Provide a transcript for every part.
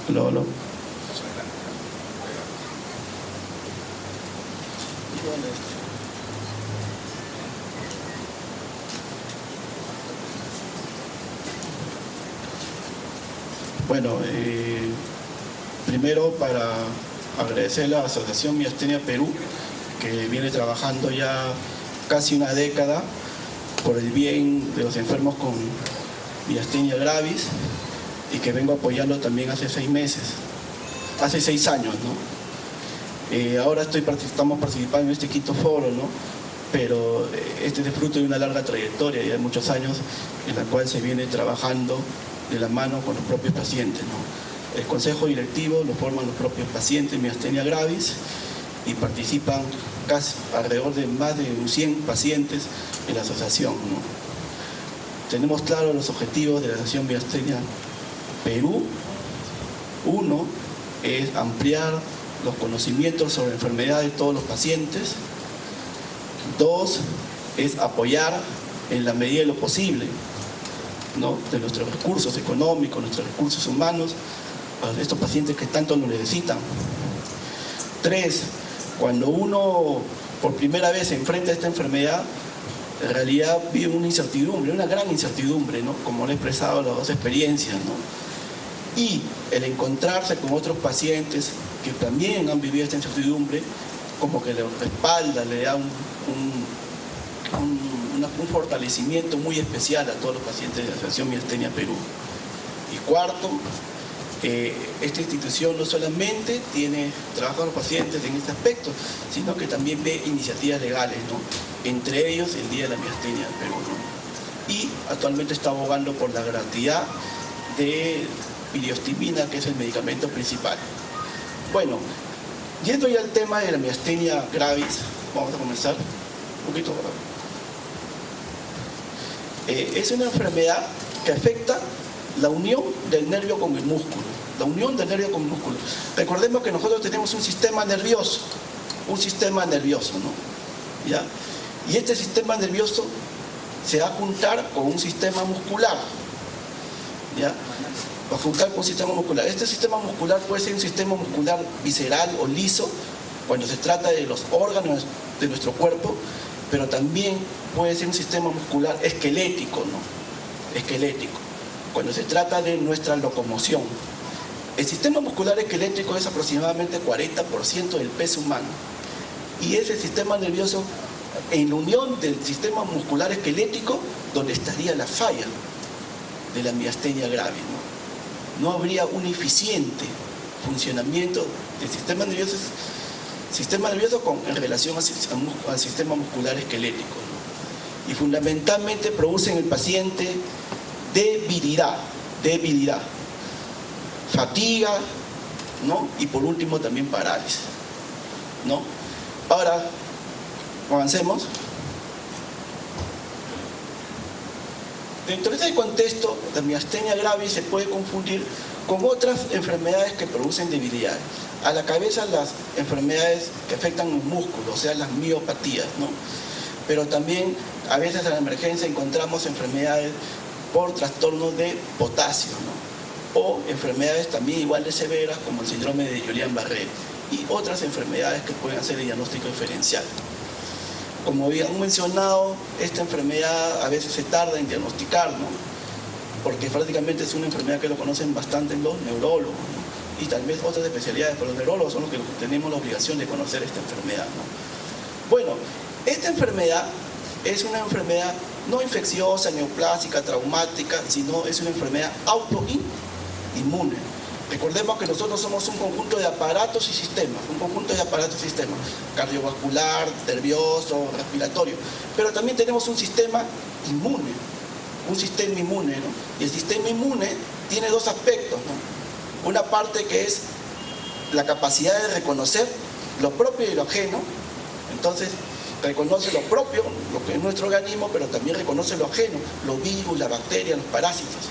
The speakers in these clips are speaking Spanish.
Aló, aló. Bueno, primero para agradecer a la Asociación Miastenia Perú, que viene trabajando ya casi una década por el bien de los enfermos con miastenia gravis, y que vengo apoyando también hace 6 años, ¿no? Ahora estamos participando en este quinto foro, ¿no? Pero este es el fruto de una larga trayectoria y de muchos años en la cual se viene trabajando de la mano con los propios pacientes, ¿no? El consejo directivo lo forman los propios pacientes miastenia gravis y participan casi alrededor de más de 100 pacientes en la asociación, ¿no? Tenemos claros los objetivos de la Asociación Miastenia Perú. Uno es ampliar los conocimientos sobre la enfermedad de todos los pacientes. 2 es apoyar en la medida de lo posible, ¿no?, de nuestros recursos económicos, nuestros recursos humanos, a estos pacientes que tanto lo necesitan. 3, cuando uno por primera vez se enfrenta a esta enfermedad, en realidad vive una incertidumbre, una gran incertidumbre, ¿no?, como lo he expresado las dos experiencias, ¿no? Y el encontrarse con otros pacientes que también han vivido esta incertidumbre, como que le respalda, le da un fortalecimiento muy especial a todos los pacientes de la Asociación Miastenia Perú. Y 4, esta institución no solamente trabaja con los pacientes en este aspecto, sino que también ve iniciativas legales, ¿no?, entre ellos el Día de la Miastenia Perú, ¿no? Y actualmente está abogando por la gratuidad de piriostimina, que es el medicamento principal. Bueno, yendo ya al tema de la miastenia gravis, vamos a comenzar un poquito. Es una enfermedad que afecta la unión del nervio con el músculo. La unión del nervio con el músculo. Recordemos que nosotros tenemos un sistema nervioso, ¿no? ¿Ya? Y este sistema nervioso se va a juntar con un sistema muscular, ¿ya? Va a juntar con un sistema muscular. Este sistema muscular puede ser un sistema muscular visceral o liso, cuando se trata de los órganos de nuestro cuerpo, pero también puede ser un sistema muscular esquelético, ¿no? Esquelético, cuando se trata de nuestra locomoción. El sistema muscular esquelético es aproximadamente 40% del peso humano, y es el sistema nervioso en la unión del sistema muscular esquelético donde estaría la falla de la miastenia gravis, ¿no? No habría un eficiente funcionamiento del sistema nervioso en relación al sistema muscular esquelético, ¿no? Y fundamentalmente produce en el paciente debilidad, fatiga, ¿no? Y por último también parálisis, ¿no? Ahora, avancemos. Dentro de este contexto, la miastenia gravis se puede confundir con otras enfermedades que producen debilidad. A la cabeza las enfermedades que afectan los músculos, o sea, las miopatías, ¿no? Pero también a veces en la emergencia encontramos enfermedades por trastornos de potasio, ¿no? O enfermedades también igual de severas como el síndrome de Guillain-Barré y otras enfermedades que pueden hacer el diagnóstico diferencial. Como habían mencionado, esta enfermedad a veces se tarda en diagnosticar, ¿no? Porque prácticamente es una enfermedad que lo conocen bastante los neurólogos, ¿no? Y tal vez otras especialidades, pero los neurólogos son los que tenemos la obligación de conocer esta enfermedad, ¿no? Bueno, esta enfermedad es una enfermedad no infecciosa, neoplásica, traumática, sino es una enfermedad autoinmune. Recordemos que nosotros somos un conjunto de aparatos y sistemas, cardiovascular, nervioso, respiratorio, pero también tenemos un sistema inmune, ¿no? Y el sistema inmune tiene 2 aspectos, ¿no? Una parte que es la capacidad de reconocer lo propio y lo ajeno. Entonces, reconoce lo propio, lo que es nuestro organismo, pero también reconoce lo ajeno, los virus, las bacterias, los parásitos.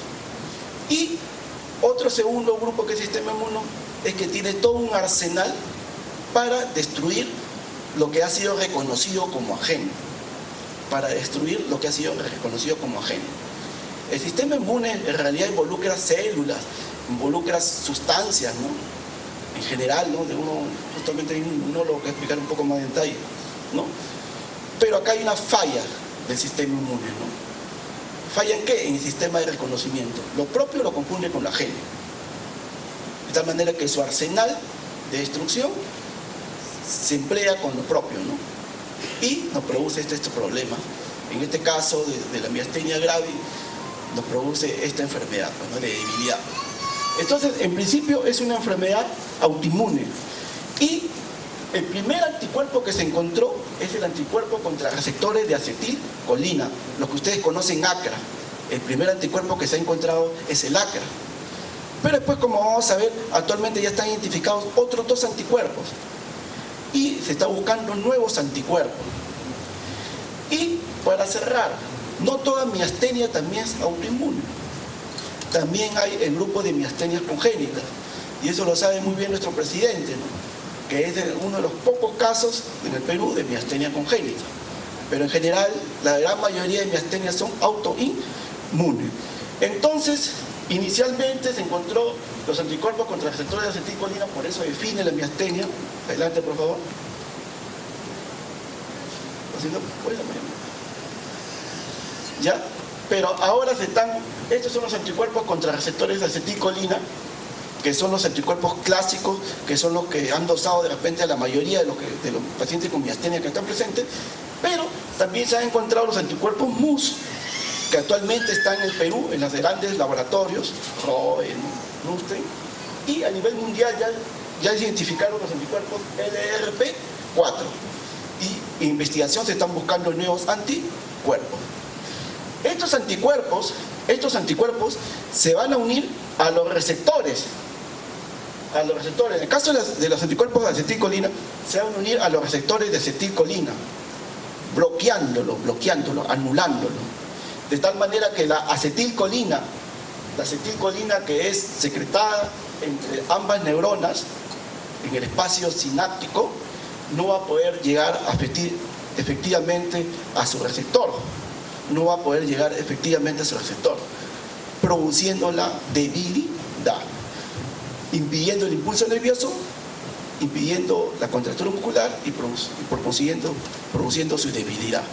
Y otro segundo grupo que es el sistema inmune es que tiene todo un arsenal para destruir lo que ha sido reconocido como ajeno. El sistema inmune en realidad involucra células, involucra sustancias, ¿no? En general, ¿no? Justamente uno lo va a explicar un poco más en detalle, ¿no? Pero acá hay una falla del sistema inmune, ¿no? ¿Falla en qué? En el sistema de reconocimiento. Lo propio lo confunde con lo ajeno. De tal manera que su arsenal de destrucción se emplea con lo propio, ¿no? Y nos produce este problema. En este caso de la miastenia gravis, nos produce esta enfermedad, ¿no? De debilidad. Entonces, en principio es una enfermedad autoinmune. Y el primer anticuerpo que se encontró es el anticuerpo contra receptores de acetilcolina, lo que ustedes conocen ACRA. El primer anticuerpo que se ha encontrado es el ACRA. Pero después, como vamos a ver, actualmente ya están identificados otros 2 anticuerpos. Y se está buscando nuevos anticuerpos. Y para cerrar, no toda miastenia también es autoinmune. También hay el grupo de miastenias congénitas. Y eso lo sabe muy bien nuestro presidente, ¿no? Que es uno de los pocos casos en el Perú de miastenia congénita. Pero en general, la gran mayoría de miastenias son autoinmunes. Entonces, inicialmente se encontró los anticuerpos contra receptores de acetilcolina, por eso define la miastenia. Adelante, por favor. ¿Ya? Pero ahora estos son los anticuerpos contra receptores de acetilcolina, que son los anticuerpos clásicos, que son los que han dosado de repente a la mayoría de los pacientes con miastenia que están presentes, pero también se han encontrado los anticuerpos MUS, que actualmente están en el Perú, en los grandes laboratorios, ROE, Nusten, y a nivel mundial ya identificaron los anticuerpos LRP4. Y en investigación se están buscando nuevos anticuerpos. Estos anticuerpos se van a unir a los receptores. En el caso de los anticuerpos de acetilcolina, se van a unir a los receptores de acetilcolina, bloqueándolo, anulándolo. De tal manera que la acetilcolina que es secretada entre ambas neuronas en el espacio sináptico, no va a poder llegar efectivamente a su receptor. Produciendo la debilidad, impidiendo el impulso nervioso, impidiendo la contractura muscular y produciendo su debilidad.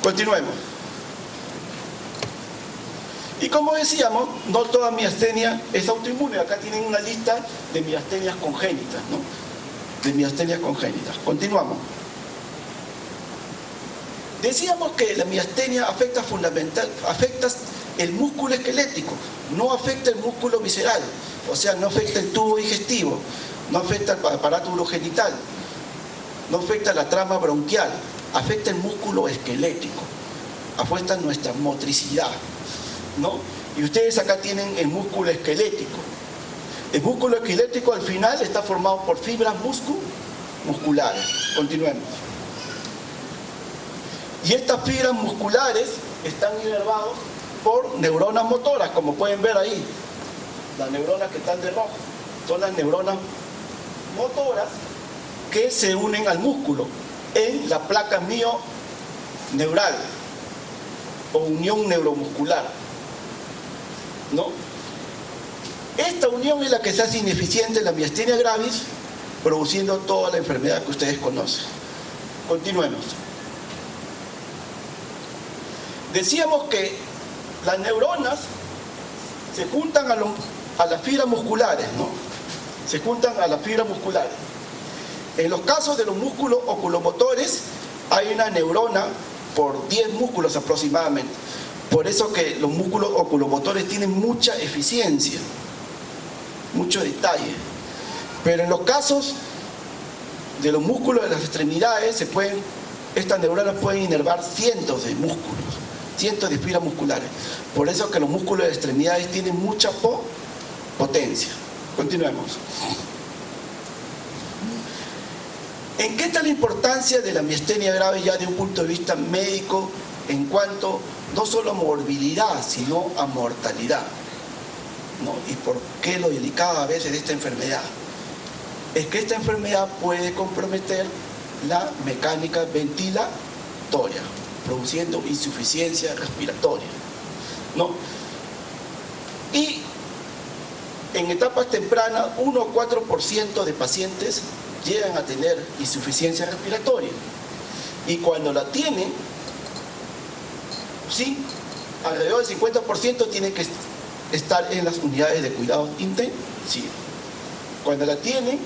Continuemos. Y como decíamos, no toda miastenia es autoinmune. Acá tienen una lista de miastenias congénitas, ¿no? Continuamos. Decíamos que la miastenia afecta el músculo esquelético, no afecta el músculo visceral, o sea, no afecta el tubo digestivo, no afecta el aparato urogenital, no afecta la trama bronquial, afecta el músculo esquelético, afecta nuestra motricidad, ¿no? Y ustedes acá tienen el músculo esquelético. El músculo esquelético al final está formado por fibras musculares. Continuemos. Y estas fibras musculares están inervadas por neuronas motoras, como pueden ver ahí. Las neuronas que están de rojo son las neuronas motoras que se unen al músculo en la placa mioneural o unión neuromuscular, ¿no? Esta unión es la que se hace ineficiente en la miastenia gravis, produciendo toda la enfermedad que ustedes conocen. Continuemos. Decíamos que las neuronas se juntan a las fibras musculares, ¿no? Se juntan a las fibras musculares. En los casos de los músculos oculomotores hay una neurona por 10 músculos aproximadamente. Por eso que los músculos oculomotores tienen mucha eficiencia, mucho detalle. Pero en los casos de los músculos de las extremidades estas neuronas pueden inervar cientos de músculos, cientos de fibras musculares. Por eso que los músculos de extremidades tienen mucha potencia. Continuemos. ¿En qué está la importancia de la miastenia grave ya de un punto de vista médico en cuanto no solo a morbilidad, sino a mortalidad, ¿no? ¿Y por qué lo delicado a veces de esta enfermedad? Es que esta enfermedad puede comprometer la mecánica ventilatoria, produciendo insuficiencia respiratoria, ¿no? Y en etapas tempranas 1 o 4% de pacientes llegan a tener insuficiencia respiratoria. Y cuando la tienen, sí, alrededor del 50% tiene que estar en las unidades de cuidados intensivos. Cuando la tienen,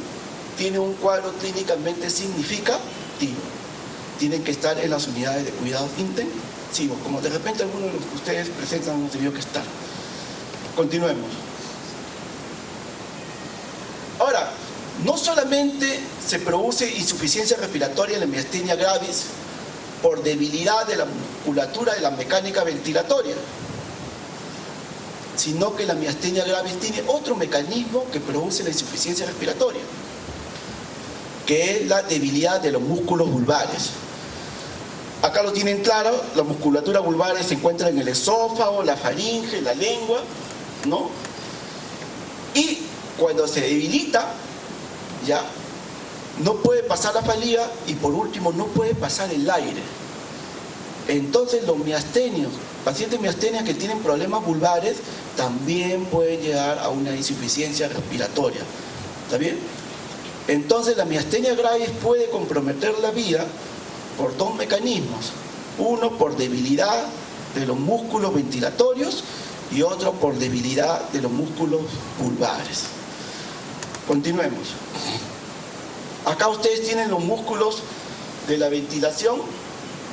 tiene un cuadro clínicamente significativo. Tienen que estar en las unidades de cuidados intensivos, como de repente algunos de los que ustedes presentan han tenido que estar. Continuemos. Ahora, no solamente se produce insuficiencia respiratoria en la miastenia gravis por debilidad de la musculatura de la mecánica ventilatoria, sino que la miastenia gravis tiene otro mecanismo que produce la insuficiencia respiratoria, que es la debilidad de los músculos vulvares. Acá lo tienen claro, la musculatura vulvar se encuentra en el esófago, la faringe, la lengua, ¿no? Y cuando se debilita, ya no puede pasar la saliva y por último no puede pasar el aire. Entonces los miastenios, pacientes miastenias que tienen problemas vulvares, también pueden llegar a una insuficiencia respiratoria. ¿Está bien? Entonces la miastenia gravis puede comprometer la vida por dos mecanismos. Uno por debilidad de los músculos ventilatorios y otro por debilidad de los músculos vulvares. Continuemos. Acá ustedes tienen los músculos de la ventilación,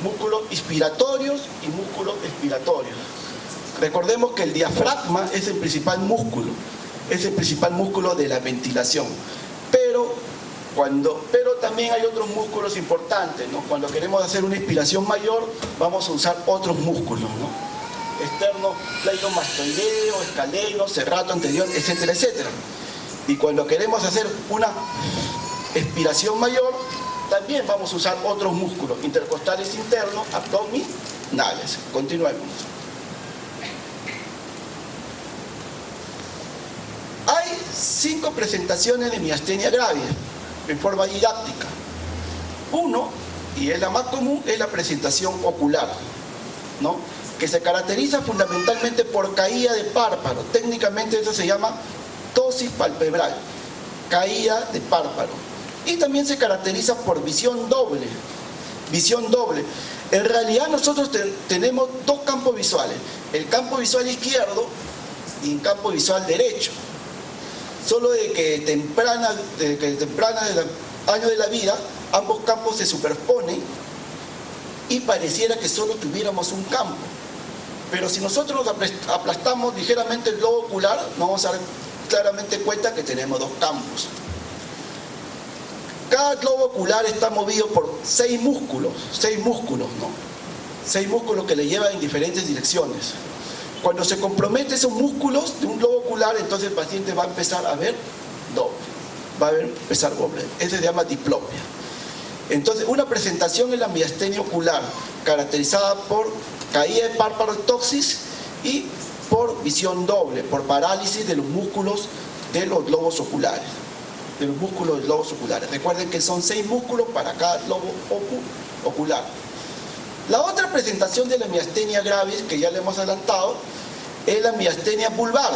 músculos inspiratorios y músculos expiratorios. Recordemos que el diafragma es el principal músculo de la ventilación. Pero también hay otros músculos importantes, ¿no? Cuando queremos hacer una inspiración mayor, vamos a usar otros músculos, ¿no? Externo, cleidomastoideo, escaleno, serrato anterior, etcétera, etcétera. Y cuando queremos hacer una expiración mayor, también vamos a usar otros músculos, intercostales internos, abdominales. Continuemos. Hay 5 presentaciones de miastenia gravis en forma didáctica. Uno, y es la más común, es la presentación ocular, ¿no? Que se caracteriza fundamentalmente por caída de párpado. Técnicamente eso se llama ptosis palpebral, caída de párpado. Y también se caracteriza por visión doble. Visión doble. En realidad nosotros tenemos dos campos visuales, el campo visual izquierdo y el campo visual derecho. Solo de que temprana del año de la vida, ambos campos se superponen y pareciera que solo tuviéramos un campo. Pero si nosotros aplastamos ligeramente el globo ocular, nos vamos a dar claramente cuenta que tenemos dos campos. Cada globo ocular está movido por 6 músculos, ¿no? 6 músculos que le llevan en diferentes direcciones. Cuando se comprometen esos músculos de un globo ocular, entonces el paciente va a empezar a ver doble, va a empezar doble. Eso se llama diplopia. Entonces, una presentación en la miastenia ocular, caracterizada por caída de párpado, ptosis, y por visión doble, por parálisis de los músculos de los globos oculares. Recuerden que son 6 músculos para cada globo ocular. La otra presentación de la miastenia gravis, que ya le hemos adelantado, es la miastenia vulvar,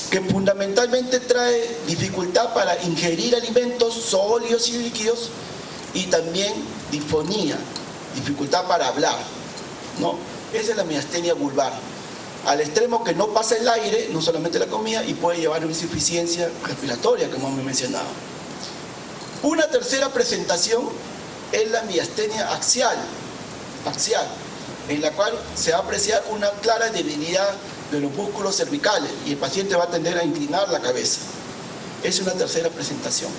que fundamentalmente trae dificultad para ingerir alimentos sólidos y líquidos y también disfonía, dificultad para hablar, ¿no? Esa es la miastenia vulvar, al extremo que no pasa el aire, no solamente la comida, y puede llevar a una insuficiencia respiratoria, como hemos mencionado. Una tercera presentación es la miastenia axial, en la cual se va a apreciar una clara debilidad de los músculos cervicales y el paciente va a tender a inclinar la cabeza. Es una tercera presentación.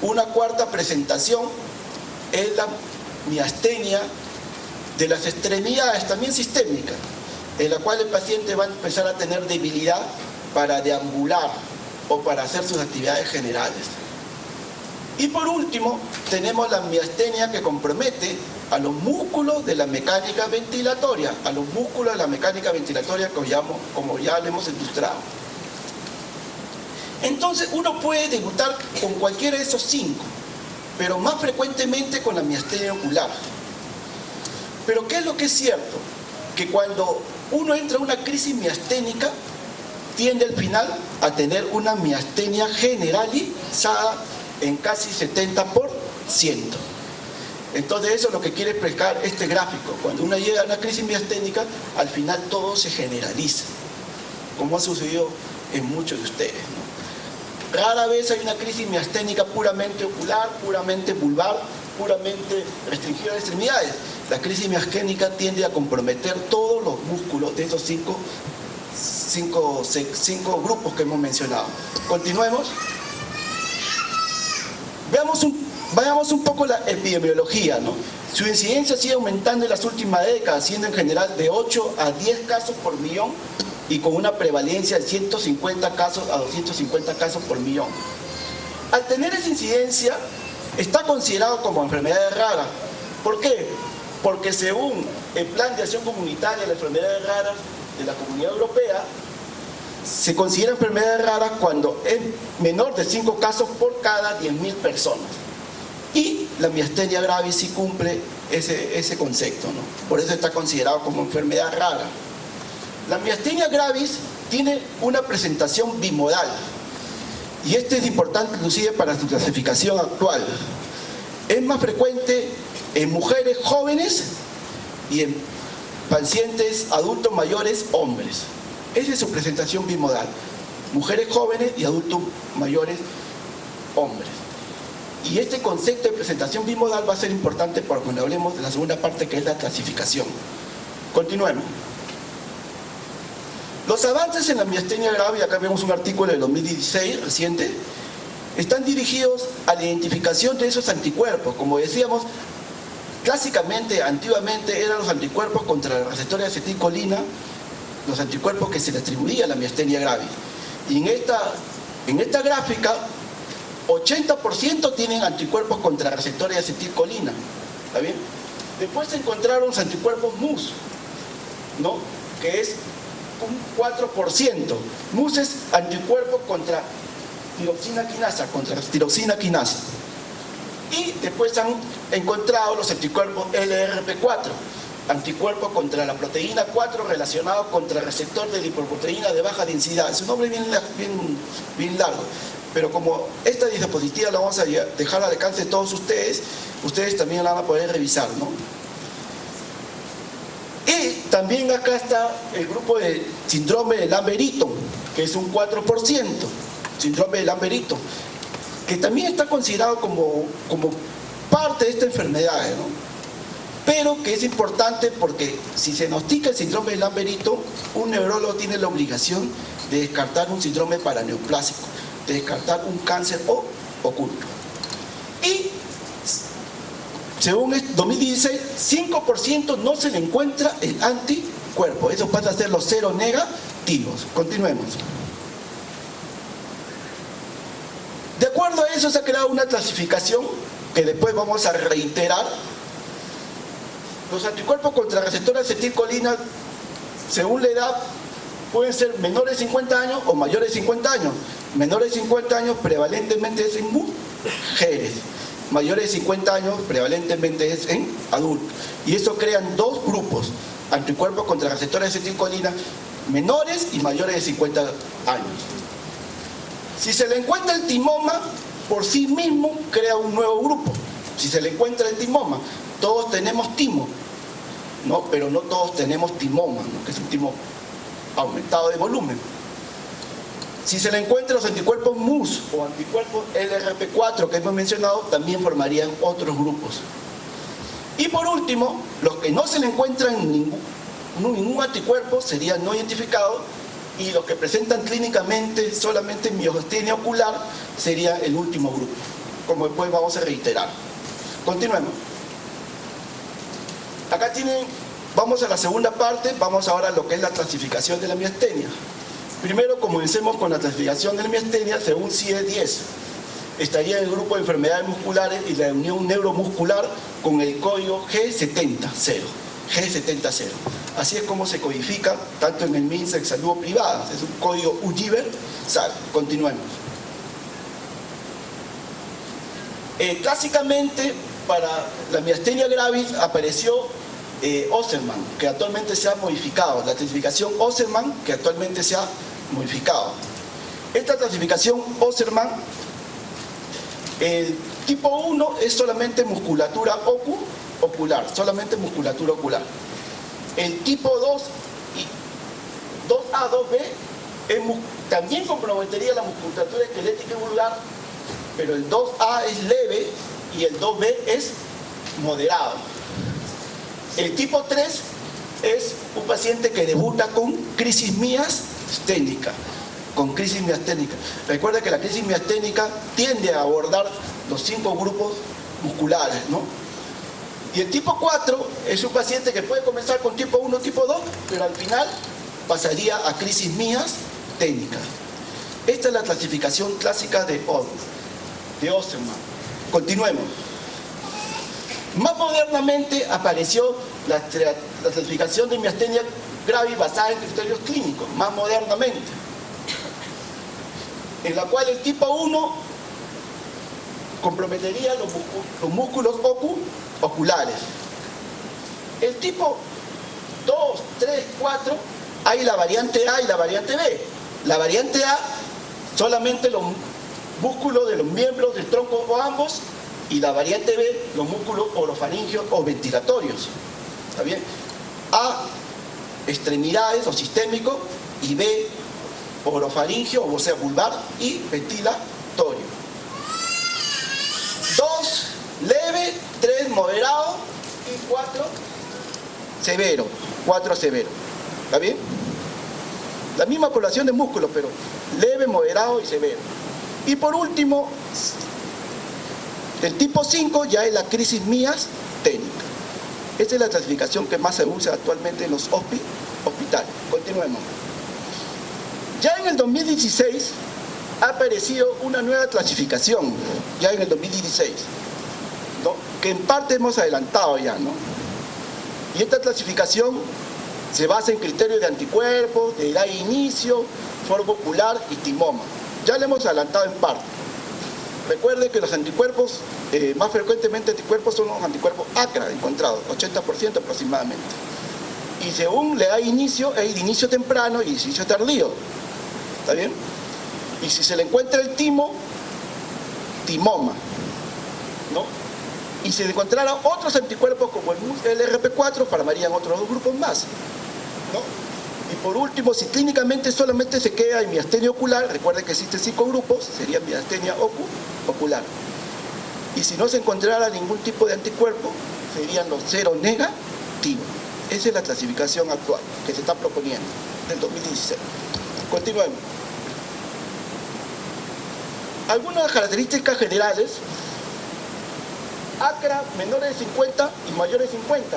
Una cuarta presentación es la miastenia de las extremidades, también sistémica, en la cual el paciente va a empezar a tener debilidad para deambular o para hacer sus actividades generales. Y por último, tenemos la miastenia que compromete a los músculos de la mecánica ventilatoria, como ya le hemos ilustrado. Entonces, uno puede debutar con cualquiera de esos 5, pero más frecuentemente con la miastenia ocular. Pero ¿qué es lo que es cierto? Que cuando uno entra a una crisis miasténica, tiende al final a tener una miastenia generalizada en casi 70%. Entonces eso es lo que quiere explicar este gráfico. Cuando uno llega a una crisis miasténica, al final todo se generaliza, como ha sucedido en muchos de ustedes, ¿no? Rara vez hay una crisis miasténica puramente ocular, puramente vulvar, puramente restringida de extremidades. La crisis miasténica tiende a comprometer todos los músculos de esos cinco grupos que hemos mencionado. Continuemos. Vayamos un poco la epidemiología, ¿no? Su incidencia sigue aumentando en las últimas décadas, siendo en general de 8 a 10 casos por millón y con una prevalencia de 150 casos a 250 casos por millón. Al tener esa incidencia, está considerado como enfermedad rara. ¿Por qué? Porque según el Plan de Acción Comunitaria de las Enfermedades Raras de la Comunidad Europea, se considera enfermedad rara cuando es menor de 5 casos por cada 10.000 personas. Y la miastenia gravis sí cumple ese concepto, ¿no? Por eso está considerado como enfermedad rara. La miastenia gravis tiene una presentación bimodal. Y este es importante inclusive para su clasificación actual. Es más frecuente en mujeres jóvenes y en pacientes adultos mayores hombres. Esa es su presentación bimodal. Mujeres jóvenes y adultos mayores hombres. Y este concepto de presentación bimodal va a ser importante para cuando hablemos de la segunda parte, que es la clasificación. Continuemos. Los avances en la miastenia gravis, acá vemos un artículo del 2016 reciente, están dirigidos a la identificación de esos anticuerpos. Como decíamos, clásicamente, antiguamente, eran los anticuerpos contra el receptor de acetilcolina, los anticuerpos que se le atribuía a la miastenia gravis. Y en esta gráfica, 80% tienen anticuerpos contra receptores de acetilcolina. ¿Está bien? Después se encontraron los anticuerpos MUS, ¿no? Que es un 4%. MUS es anticuerpos contra tiroxina quinasa. Y después han encontrado los anticuerpos LRP4, anticuerpos contra la proteína 4 relacionados contra el receptor de lipoproteína de baja densidad. Es un nombre bien largo, pero como esta diapositiva la vamos a dejar al alcance de todos ustedes, ustedes también la van a poder revisar, ¿no? Y también acá está el grupo de síndrome de Lambert-Eaton, que es un 4%, síndrome de Lambert-Eaton, que también está considerado como parte de esta enfermedad, ¿no? Pero que es importante porque si se diagnostica el síndrome de Lambert-Eaton, un neurólogo tiene la obligación de descartar un síndrome paraneoplásico, de descartar un cáncer oculto. Y según 2016, 5% no se le encuentra el anticuerpo. Eso pasa a ser los cero negativos. Continuemos. De acuerdo a eso se ha creado una clasificación que después vamos a reiterar. Los anticuerpos contra receptores de acetilcolina, según la edad, pueden ser menores de 50 años o mayores de 50 años. Menores de 50 años prevalentemente es en mujeres. Mayores de 50 años prevalentemente es en adultos. Y eso crean dos grupos, anticuerpos contra receptores de acetilcolina, menores y mayores de 50 años. Si se le encuentra el timoma, por sí mismo crea un nuevo grupo. Si se le encuentra el timoma, todos tenemos timo, ¿no? Pero no todos tenemos timoma, ¿no? Que es un timo aumentado de volumen. Si se le encuentran los anticuerpos MUS o anticuerpos LRP4 que hemos mencionado, también formarían otros grupos. Y por último, los que no se le encuentran ningún anticuerpo serían no identificados, y los que presentan clínicamente solamente miastenia ocular sería el último grupo, como después vamos a reiterar. Continuemos. Acá vamos a la segunda parte, vamos ahora a lo que es la clasificación de la miastenia. Primero comencemos con la clasificación de la miastenia según CIE-10. Estaría en el grupo de enfermedades musculares y la unión neuromuscular con el código G70. Así es como se codifica tanto en el MINSA en salud privada. Es un código universal. Continuemos. Clásicamente, para la miastenia gravis apareció Osserman, que actualmente se ha modificado, la clasificación Osserman, que actualmente se ha modificado. Esta clasificación Osserman, el tipo 1 es solamente musculatura ocular, solamente musculatura ocular. El tipo 2 y 2A, 2B también comprometería la musculatura esquelética y vulgar, pero el 2A es leve y el 2B es moderado. El tipo 3 es un paciente que debuta con crisis miasténica. Recuerda que la crisis miasténica tiende a abordar los 5 grupos musculares, ¿no? Y el tipo 4 es un paciente que puede comenzar con tipo 1, tipo 2, pero al final pasaría a crisis miasténica. Esta es la clasificación clásica de Osserman. Continuemos. Más modernamente apareció la clasificación de miastenia gravis basada en criterios clínicos, más modernamente, en la cual el tipo 1 comprometería los músculos oculares. El tipo 2, 3, 4, hay la variante A y la variante B. La variante A, solamente los músculos de los miembros del tronco o ambos, y la variante B, los músculos orofaringios o ventilatorios. ¿Está bien? A, extremidades o sistémico, y B, orofaringio, o sea, vulvar y ventilatorio. 2, leve, 3, moderado, y 4, severo. 4, severo. ¿Está bien? La misma población de músculos, pero leve, moderado y severo. Y por último, el tipo 5 ya es la crisis miasténica. Esta es la clasificación que más se usa actualmente en los hospitales. Continuemos. Ya en el 2016 ha aparecido una nueva clasificación, ya en el 2016, ¿no? Que en parte hemos adelantado ya, ¿no? Y esta clasificación se basa en criterios de anticuerpos, de edad de inicio, forma ocular y timoma. Ya le hemos adelantado en parte. Recuerde que los anticuerpos, más frecuentemente anticuerpos son los anticuerpos ACRA encontrados, 80% aproximadamente. Y según la edad de inicio, hay de inicio temprano y de inicio tardío. ¿Está bien? Y si se le encuentra el timoma, ¿no? Y si se encontraran otros anticuerpos como el LRP4, formarían otros 2 grupos más, ¿no? Y por último, si clínicamente solamente se queda en miastenia ocular, recuerden que existen 5 grupos, sería miastenia ocular. Y si no se encontrara ningún tipo de anticuerpo, serían los cero negativos. Esa es la clasificación actual que se está proponiendo, del 2016. Continuemos. Algunas características generales. ACRA menores de 50 y mayores de 50.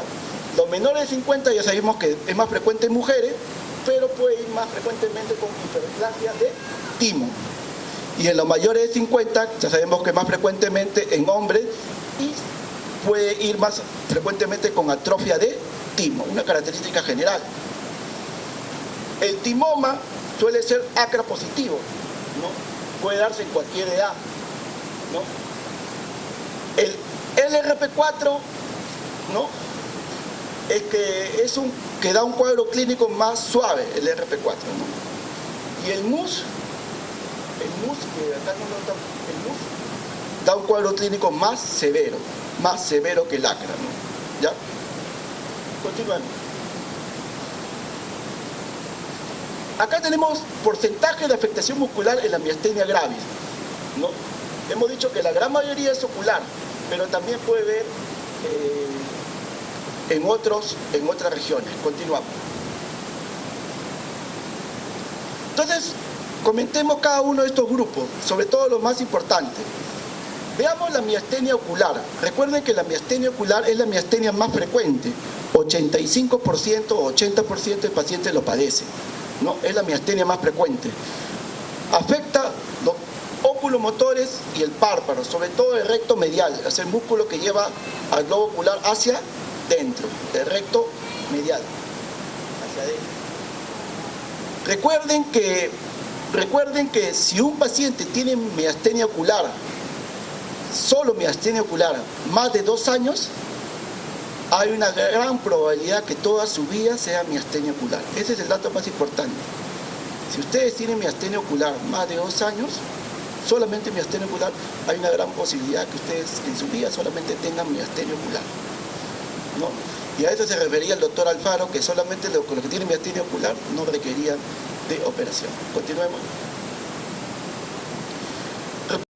Los menores de 50 ya sabemos que es más frecuente en mujeres, pero puede ir más frecuentemente con hiperplasia de timo. Y en los mayores de 50 ya sabemos que más frecuentemente en hombres y puede ir más frecuentemente con atrofia de timo, una característica general. El timoma suele ser ACRA positivo, ¿no? Puede darse en cualquier edad, ¿no? El LRP4, ¿no? Es que da un cuadro clínico más suave, el RP4, ¿no? Y el MUS, que acá no lo está, el MUS da un cuadro clínico más severo que el ACRA, ¿no? ¿Ya? Continuamos. Acá tenemos porcentaje de afectación muscular en la miastenia gravis, ¿no? Hemos dicho que la gran mayoría es ocular, pero también puede ver en otras regiones. Continuamos. Entonces, comentemos cada uno de estos grupos, sobre todo los más importantes. Veamos la miastenia ocular. Recuerden que la miastenia ocular es la miastenia más frecuente. 85% o 80% de pacientes lo padecen, ¿no? Es la miastenia más frecuente. Afecta los oculomotores y el párpado, sobre todo el recto medial, es el músculo que lleva al globo ocular hacia dentro, el recto medial, hacia adentro. Recuerden que si un paciente tiene miastenia ocular, solo miastenia ocular, más de 2 años, hay una gran probabilidad que toda su vida sea miastenia ocular. Ese es el dato más importante. Si ustedes tienen miastenia ocular más de 2 años, solamente miastenia ocular, hay una gran posibilidad que ustedes en su vida solamente tengan miastenia ocular, ¿no? Y a eso se refería el doctor Alfaro, que solamente los que tienen miastenia ocular no requerían de operación. Continuemos.